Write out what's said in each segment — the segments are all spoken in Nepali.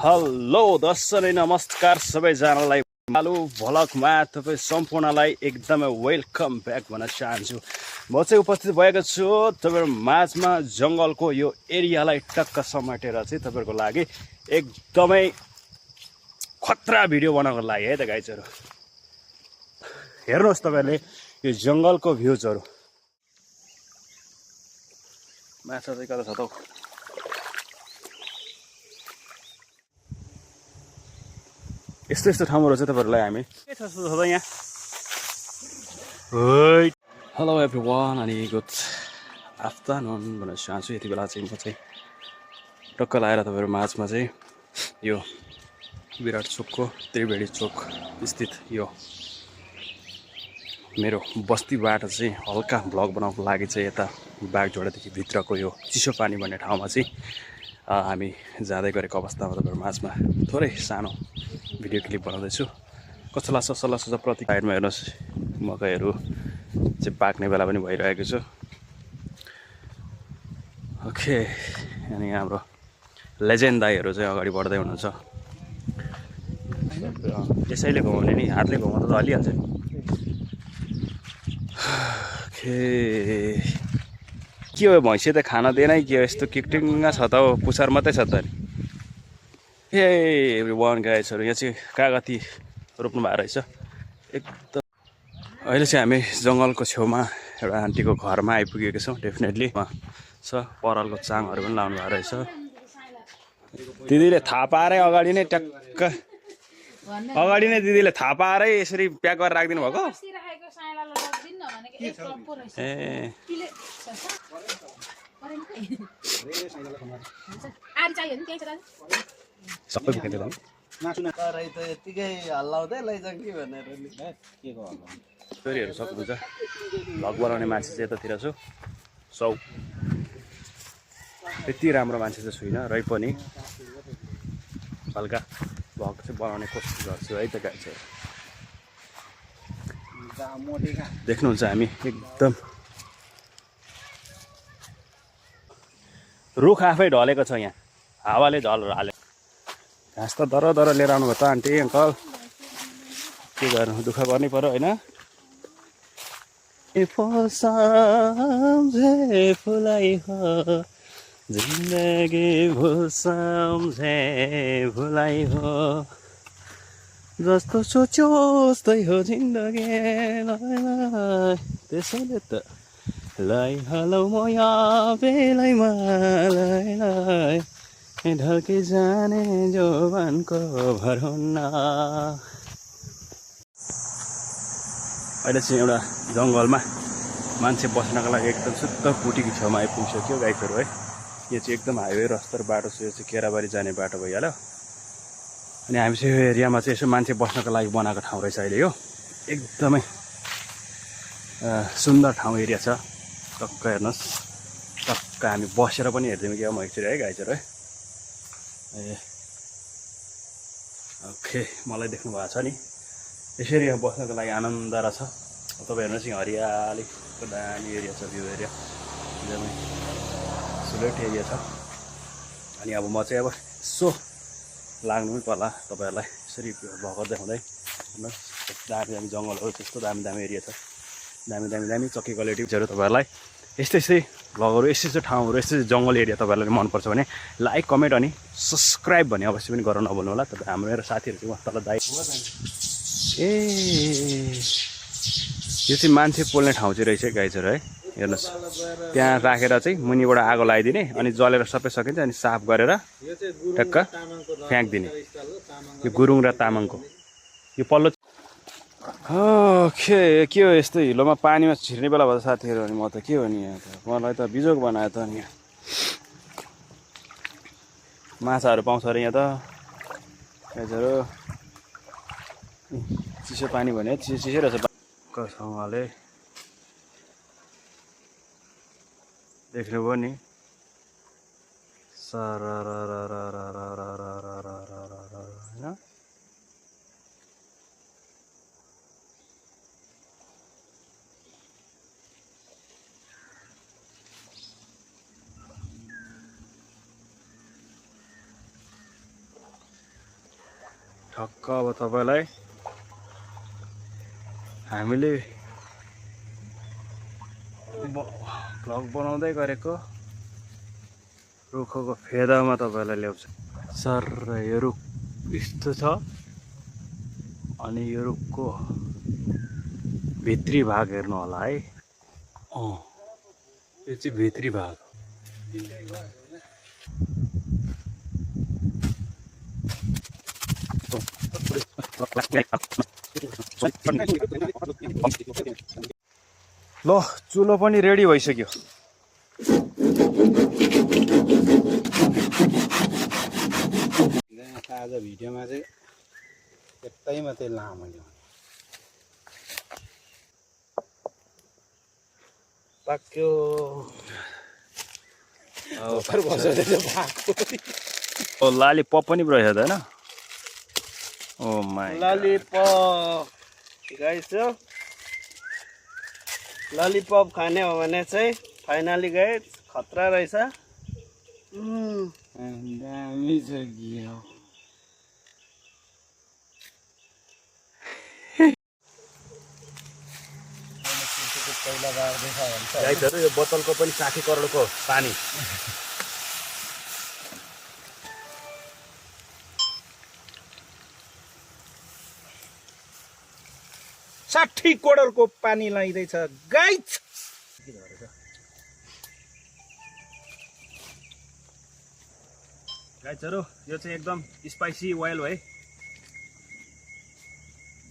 हेलो दर्शक नमस्कार सबैजनालाई आलु भ्लगमा तपाईँ सम्पूर्णलाई एकदमै वेलकम ब्याक भन्न चाहन्छु। म चाहिँ उपस्थित भएको छु तपाईँहरू माझमा जङ्गलको यो एरियालाई टक्क समेटेर चाहिँ तपाईँहरूको लागि एकदमै खतरा भिडियो बनाउनको लागि है त गाइजहरू। हेर्नुहोस् तपाईँहरूले यो जङ्गलको भ्युजहरू। माछा चाहिँ कता छ त? यस्तो यस्तो ठाउँहरू चाहिँ तपाईँहरूलाई हामी के छ जस्तो छ त यहाँ। हेलो एभ्रिवान अनि गुड आफ्टरनुन भन्न चाहन्छु। यति बेला चाहिँ म चाहिँ टक्क लाएर तपाईँहरू माझमा चाहिँ यो विराट चोकको त्रिवेणी चोक स्थित यो मेरो बस्तीबाट चाहिँ हल्का भ्लग बनाउनको लागि चाहिँ यता बागझोडादेखि भित्रको यो चिसो पानी भन्ने ठाउँमा चाहिँ हामी जाँदै गरेको अवस्थामा तपाईँहरू माझमा थोरै सानो भिडियो क्लिप बनाउँदैछु। कस्तो लाग्छ सल्लाह सुझाव प्रति साइडमा हेर्नुहोस् मकैहरू चाहिँ पाक्ने बेला पनि भइरहेको छ। ओके, अनि हाम्रो लेजेन्ड दाईहरू चाहिँ अगाडि बढ्दै हुनुहुन्छ। यसैले घुमाउने नि, हातले घुमाउँदा त हलिहाल्छ नि। ओके, के हो भैँसी त खाना दिएन कि यस्तो किकटिङ्गा छ त हौ, पुछार मात्रै छ त नि। ए वान गाइजहरू यहाँ चाहिँ कागती रोप्नु भएको रहेछ एकदम। अहिले चाहिँ हामी जङ्गलको छेउमा एउटा आन्टीको घरमा आइपुगेको छौँ। डेफिनेटली छ परालको चाङहरू पनि लाउनु भएको रहेछ। दिदीले थाहा पाएरै अगाडि नै ट्याक्क अगाडि नै दिदीले थाहा पाएरै यसरी प्याक गरेर राखिदिनु भएको। ए सबै पुगेको छोरीहरू सक्नुहुन्छ। भ्लग बनाउने मान्छे चाहिँ यतातिर छु सौ। त्यति राम्रो मान्छे चाहिँ छुइनँ रै पनि हल्का भ्लग चाहिँ बनाउने कोसिस गर्छु है त गाइजहरू। देख्नुहुन्छ हामी एकदम रुख आफै ढलेको छ यहाँ, हावाले झल हाल्यो। घाँस त दर दर लिएर आउनुभयो त आन्टी अङ्कल, के गर्नु, दुःख गर्नै पर्यो होइन। फुलाई हो जिन्दगी भुल सम्झे भुलाई हो, जस्तो सोच्यो उस्तै हो जिन्दगी त्यसैले त लैहालौ म यहाँ बेलैमा लै ढल्के जाने जवानको भरहुन्न। अहिले चाहिँ एउटा जङ्गलमा मान्छे बस्नको लागि एकदम शुद्ध कुटीको छेउमा आइपुगिसक्यो गाइजहरू है। यो चाहिँ एकदम हाइवे रस्तर बाटो छ, यो चाहिँ केराबारी जाने बाटो भइहाल्यो। अनि हामी चाहिँ यो एरियामा चाहिँ यसो मान्छे बस्नको लागि बनाएको ठाउँ रहेछ अहिले। यो एकदमै सुन्दर ठाउँ एरिया छ। टक्क हेर्नुहोस्, टक्क हामी बसेर पनि हेरिदिउँ क्या म एकचोटि है गाइजहरू है। ए ओके, मलाई देख्नु भएको छ नि, यसरी यहाँ बस्नको लागि आनन्द रहेछ। तपाईँ हेर्नुहोस् यहाँ हरियालीको दामी एरिया छ, भ्यू एरिया एकदमै सुलेट एरिया छ। अनि अब म चाहिँ अब यसो लाग्नु पनि पर्ला तपाईँहरूलाई यसरी भर्खर देखाउँदै। हेर्नुहोस् दामी दामी जङ्गलहरू, त्यस्तो दामी दामी एरिया छ, दामी दामी दामी चक्की क्वालिटीहरू। तपाईँहरूलाई यस्तै यस्तै भ्लगहरू, यस्तै यस्तै ठाउँहरू, यस्तै जङ्गल एरिया तपाईँहरूलाई मनपर्छ भने लाइक कमेन्ट अनि सब्सक्राइब भन्ने अवश्य पनि गर्न नभुल्नु होला। तपाईँ हाम्रो मेरो साथीहरू चाहिँ उहाँ तल दाइ। ए यो चाहिँ मान्छे पोल्ने ठाउँ चाहिँ रहेछ गाइजहरू है। हेर्नुहोस् त्यहाँ राखेर चाहिँ मुनिबाट आगो लगाइदिने, अनि जलेर सबै सकिन्छ, अनि साफ गरेर टक्क फ्याँकिदिने। यो गुरुङ र तामाङको यो पल्लो। ओके, के हो यस्तो हिलोमा पानीमा छिर्ने बेला भयो साथीहरू। अनि म त के हो नि यहाँ त, मलाई त बिजोग बनायो त। अनि यहाँ माछाहरू पाउँछ अरे यहाँ त गाइजहरू। चिसो पानी भने चिसो चिसै रहेछ। कसैले देख्नुभयो नि, होइन। ठक्क अब तपाईलाई हामीले भ्लग बनाउँदै गरेको रुखको फेदामा तपाईलाई ल्याउँछ। सर यो रुख यस्तो छ अनि यो रुखको भित्री भाग हेर्नु होला है। यो चाहिँ भित्री भाग। ल चुलो पनि रेडी भइसक्यो। आज भिडियोमा चाहिँ यतै मात्रै लामो पाक्यो लालीपप पनि रहेछ होइन। ओ माई ललिपप गाइस ललिपप खाने हो भने चाहिँ फाइनली गाइस खतरा रहेछ। दामी छ गियो। गाइसहरु यो बोतलको पनि 60 करोडको पानी। 60 करोडको पानी लाइदैछ गाइस। गाइसहरु यो चाहिँ एकदम स्पाइसी ओइल हो है,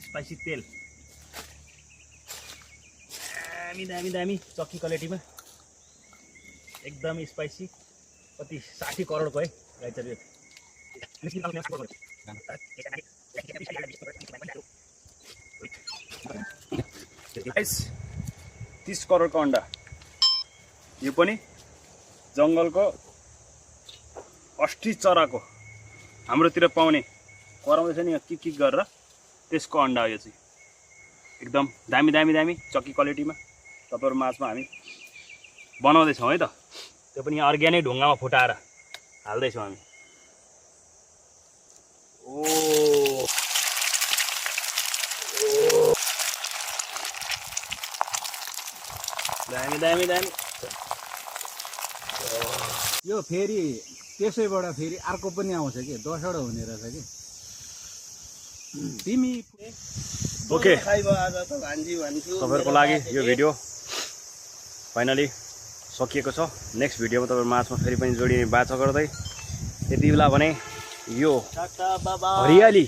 स्पाइसी तेल। दामी दामी दामी चक्की क्वालिटीमा एकदम स्पाइसी। कति 60 करोडको है गाइसहरु। गाइस 30 करोडको अन्डा। यो पनि जङ्गलको अस्ट्रिच चराको हाम्रोतिर पाउने कराउँदैछ नि किक किक गरेर त्यसको अन्डा हो यो चाहिँ। एकदम दामी दामी दामी चक्की क्वालिटीमा तपाईहरु माझमा हामी बनाउँदैछौँ है त। त्यो पनि अर्ग्यानिक ढुङ्गामा फुटाएर हाल्दैछौँ हामी। ओ दामी दामी दामी। यो फेरि त्यसैबाट फेरि अर्को पनि आउँछ कि 10 वटा हुने रहेछ कि। तिमी ओके खाइबो आज त भान्जी भन्छु तपाईहरुको लागि यो भिडियो फाइनली सकिएको छ। नेक्स्ट भिडियोमा तपाईहरु माझमा फेरि पनि जोडिने बाचा गर्दै यति बेला भने यो हरियाली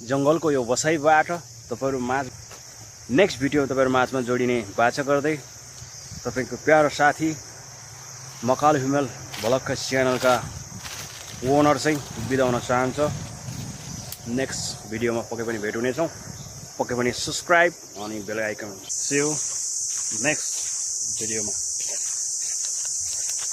जङ्गलको यो बसाइबाट तपाईहरु माझ नेक्स्ट भिडियो तपाईहरु माझमा जोडिने बाचा गर्दै तपाईको प्यारो साथी मकाल हिमेल भ्लग च्यानलका ओनर चाहिँ बिदा हुन चाहन्छ। नेक्स्ट भिडियोमा पक्कै पनि भेट हुनेछौँ। पक्कै पनि सब्स्क्राइब अनि बेल आइकन। सी यू नेक्स्ट भिडियोमा।